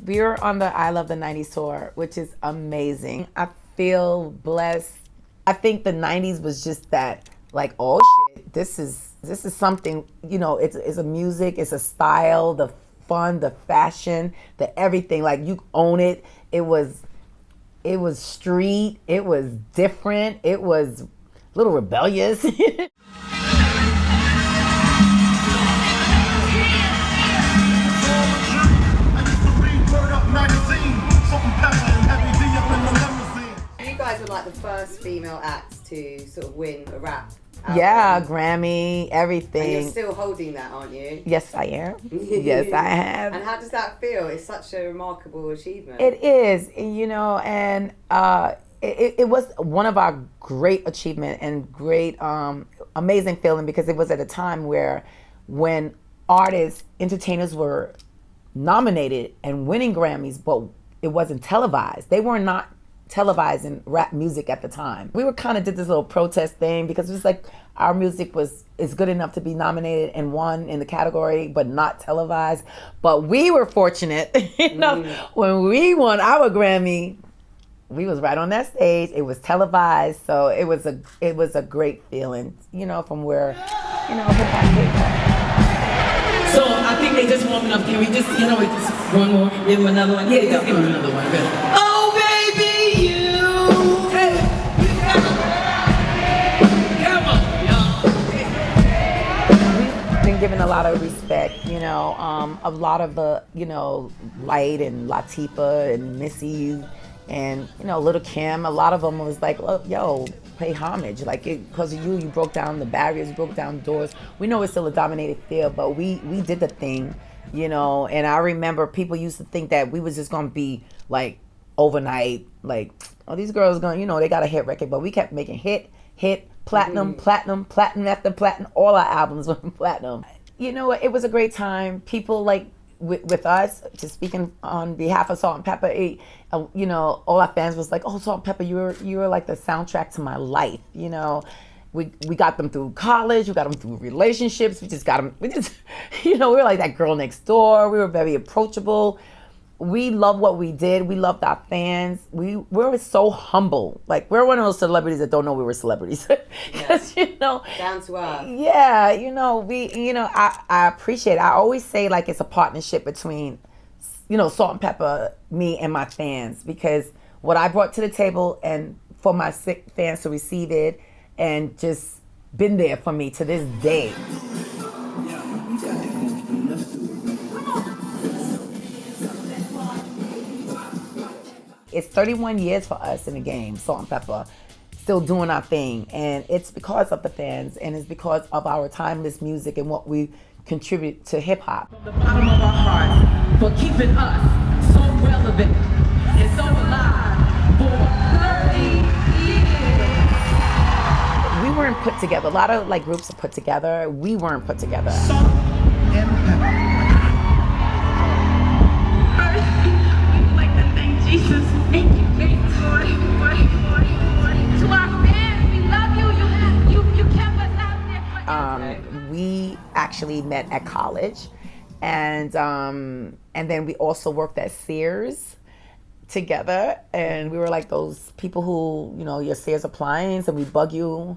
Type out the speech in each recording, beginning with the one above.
we're on the Ilove90s tour, which is amazing. I feel blessed. I think the 90s was just that, like, oh shit, this is something, you know, it's a music, it's a style, the fun, the fashion, the everything, like you own it. It was street, it was different, it was a little rebellious. You guys were like the first female acts to sort of win a rap album. Yeah, Grammy, everything. And you're still holding that, aren't you? Yes, I am. Yes, I have. And how does that feel? It's such a remarkable achievement. It is, you know, and it was one of our great achievement and great, amazing feeling, because it was at a time where when artists, entertainers were nominated and winning Grammys, but it wasn't televised. They were not televising rap music at the time. We were kind of did this little protest thing because it was like our music is good enough to be nominated and won in the category, but not televised. But we were fortunate, you know, when we won our Grammy, we was right on that stage. It was televised, so it was a great feeling, you know, from where, you know, hip hop came from. So I think they just warming up. Can we just, you know, just one more, give them another one? Yeah, just give them another one. Good. Oh baby, you. Hey. Come on, y'all. We've been given a lot of respect, you know, a lot of the, you know, Light and Latifah and Missy and, you know, Little Kim, a lot of them was like, oh, yo, pay homage. Like, because of you broke down the barriers, you broke down doors. We know it's still a dominated field, but we did the thing, you know. And I remember people used to think that we was just going to be, like, overnight, like, oh, these girls going, you know, they got a hit record. But we kept making hit, platinum, platinum after platinum. All our albums went platinum. You know, it was a great time. People, like, with us, just speaking on behalf of Salt N Pepa, you know, all our fans was like, oh, Salt N Pepa, you were like the soundtrack to my life, you know. We got them through college, we got them through relationships, we just, you know, we were like that girl next door, we were very approachable. We loved what we did, we loved our fans, we were so humble. Like, we're one of those celebrities that don't know we were celebrities. Because, you know. Down to earth. Yeah, you know, I appreciate it. I always say, like, it's a partnership between, you know, Salt N Pepa, me, and my fans, because what I brought to the table and for my fans to receive it and just been there for me to this day. It's 31 years for us in the game, Salt N Pepa, still doing our thing. And it's because of the fans, and it's because of our timeless music and what we contribute to hip hop. From the bottom of our hearts for keeping us so relevant and so alive for 30 years. We weren't put together. A lot of like groups are put together. We weren't put together. Salt N Pepa. Jesus, thank you, to our fans, we love you. You kept us out there. We actually met at college, and then we also worked at Sears together, and we were like those people who, you know, your Sears appliance, and we bug you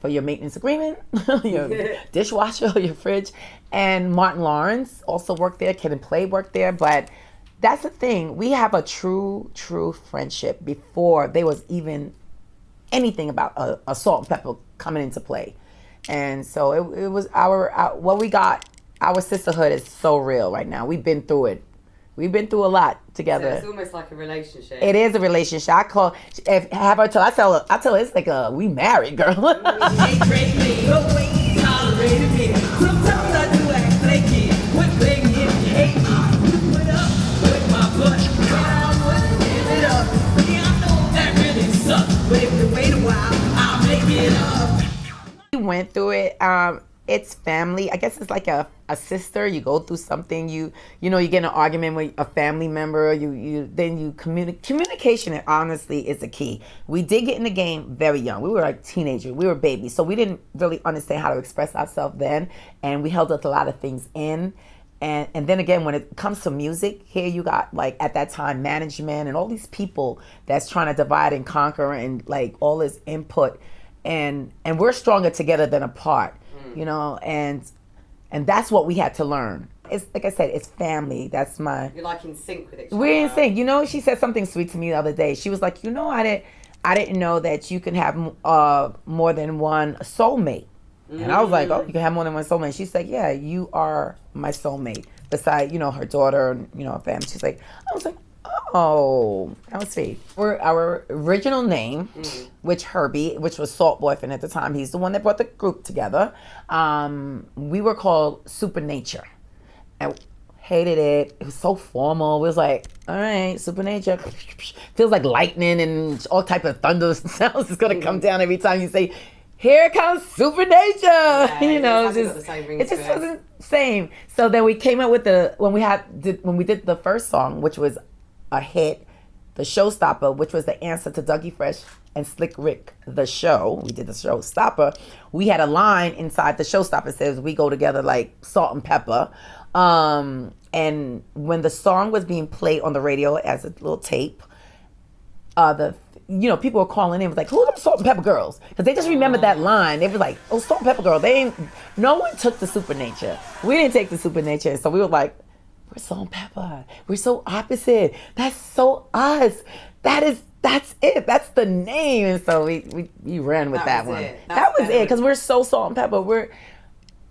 for your maintenance agreement, your dishwasher, your fridge. And Martin Lawrence also worked there. Kid and Play worked there, but. That's the thing. We have a true friendship before there was even anything about a Salt N Pepa coming into play. And so it was our what we got. Our sisterhood is so real right now. We've been through it. We've been through a lot together. So it's almost like a relationship. It is a relationship. I tell her it's like we married, girl. We went through it. It's family. I guess it's like a sister. You go through something. You know, you get in an argument with a family member. Communication, honestly, is the key. We did get in the game very young. We were like teenagers. We were babies, so we didn't really understand how to express ourselves then, and we held up a lot of things in. And then again, when it comes to music, here you got like at that time management and all these people that's trying to divide and conquer and like all this input, and we're stronger together than apart, you know, and that's what we had to learn. It's like I said, it's family. That's my. You're like in sync with each other. We're in sync. You know, she said something sweet to me the other day. She was like, you know, I didn't know that you can have more than one soulmate. And I was like, oh, you can have more than one soulmate. She said, yeah, you are my soulmate. Besides, you know, her daughter and, you know, her family. She's like, I was like, oh, that was sweet. Our original name, which was Salt Boyfriend at the time, he's the one that brought the group together. We were called Supernature. And hated it. It was so formal. It was like, all right, Supernature. Feels like lightning and all type of thunder sounds is going to come down every time you say, here comes Supernature. Yeah, you know, it just wasn't the same. So then we came up with when we did the first song, which was a hit, the Showstopper, which was the answer to Dougie Fresh and Slick Rick, the show. We did the Showstopper. We had a line inside the Showstopper that says, we go together like Salt and Pepper. And when the song was being played on the radio as a little tape, people were calling in, was like, who are them Salt and Pepper girls? Because they just remembered that line. They were like, oh, Salt and Pepper girl. No one took the Supernature. We didn't take the Supernature. So we were like, we're Salt and Pepper. We're so opposite. That's so us. That's it. That's the name. And so we ran with that one. That was it. Because we're so Salt and Pepper.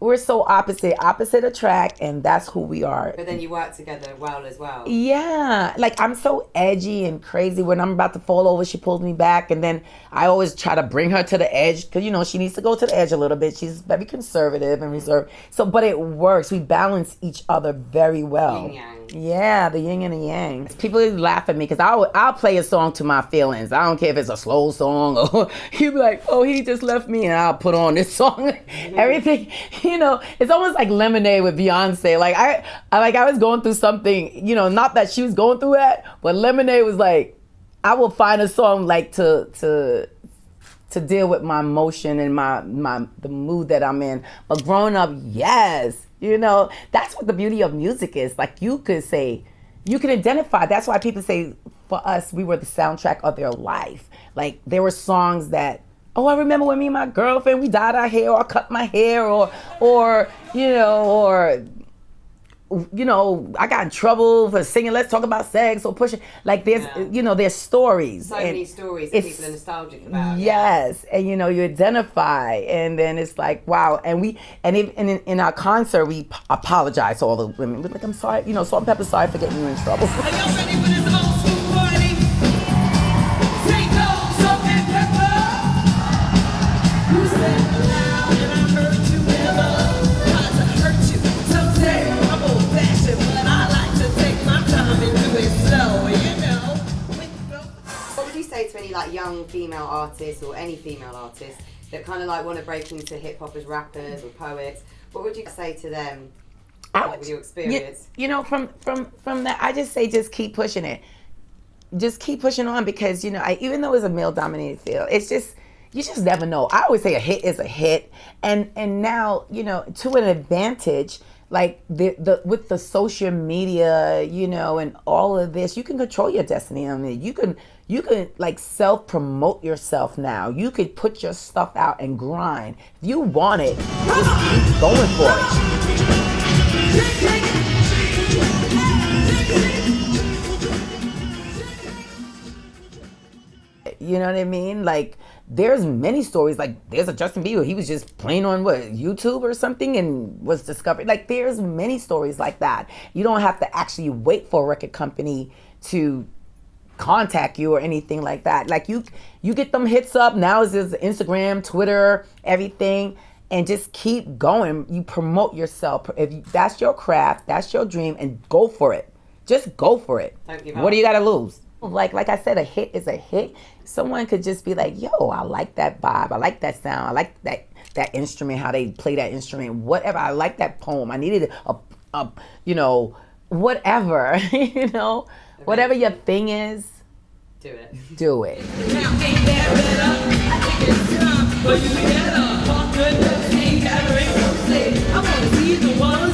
We're so opposite attract, and that's who we are. But then you work together well as well. Yeah, like I'm so edgy and crazy. When I'm about to fall over, she pulls me back, and then I always try to bring her to the edge because, you know, she needs to go to the edge a little bit. She's very conservative and reserved. So, but it works. We balance each other very well. Yin yang. Yeah, the yin and the yang. People laugh at me because I'll play a song to my feelings. I don't care if it's a slow song or you be like, oh, he just left me, and I'll put on this song. Everything. You know, it's almost like Lemonade with Beyonce. Like I was going through something, you know, not that she was going through that, but Lemonade was like, I will find a song like to deal with my emotion and the mood that I'm in. But growing up, yes, you know, that's what the beauty of music is. Like you could identify. That's why people say for us, we were the soundtrack of their life. Like there were songs that, oh, I remember when me and my girlfriend, we dyed our hair or cut my hair or I got in trouble for singing Let's Talk About Sex or pushing. Like there's stories. So many stories that people are nostalgic about. Yes. And you identify, and then it's like, wow. And in our concert, we apologize to all the women. We're like, I'm sorry, Salt and Pepper, sorry for getting you in trouble. Are y'all ready for this old school party? Take those Salt and Pepper. You said loud and I heard you never. Tried to hurt you. Some say I'm old fashioned, but I like to take my time and do it slow, What would you say to any like young female artists or any female artists that kind of like want to break into hip hop as rappers or poets? What would you say to them with your experience? From that, I just say just keep pushing it. Just keep pushing on because, even though it's a male-dominated field, it's just, you just never know. I always say a hit is a hit. And now, to an advantage, like with the social media, and all of this, you can control your destiny. I mean, you can like self-promote yourself now. You could put your stuff out and grind. If you want it, just keep going for it. You know what I mean? Like, there's many stories. Like, there's a Justin Bieber. He was just playing on YouTube or something and was discovered. Like, there's many stories like that. You don't have to actually wait for a record company to contact you or anything like that. Like, you get them hits up. Now it's just Instagram, Twitter, everything. And just keep going. You promote yourself. If that's your craft, that's your dream, and go for it. Just go for it. What do you got to lose? Like I said, a hit is a hit. Someone could just be like, yo, I like that vibe. I like that sound. I like that instrument, how they play that instrument, whatever. I like that poem. I needed whatever, whatever your thing is. Do it. Do it. Now ain't that better? I think it's time for you to get up. All good, ain't gathering. I want to see the one.